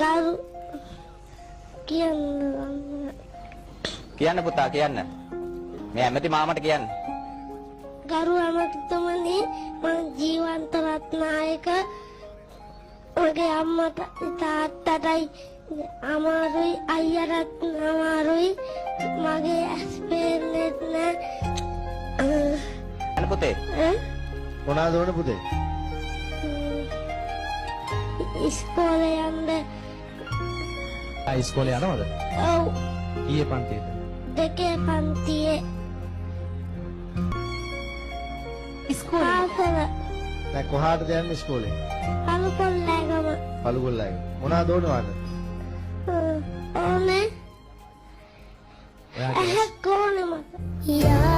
ගරු කියන්න පුතා කියන්න. මේ ඇමති මාමට කියන්න. ගරු ඇමතිතුමනි මම ජීවන්ත රත්නායක මගේ අම්මට තාත්තටයි අමාරුයි අයියටත් අමාරුයි මගේ ඇස් පේන්නේ නැහැ අනේ පුතේ මොනවාද ඕන පුතේ? ඉස්කෝලේ යන්න ඉස්කෝලේ යනවද? ඔව් ඊයේ පන්තියේද? දෙකේ පන්තියේ ඉස්කෝලේ ආසල දැන් කොහාටද යන්නේ ඉස්කෝලේ? අලුකොල්ලෑගම පළුගොල්ලයි. මොනවාද ඕන වාට? ඕනේ ඔයාගේ ඇහක් ඕනේ මට යා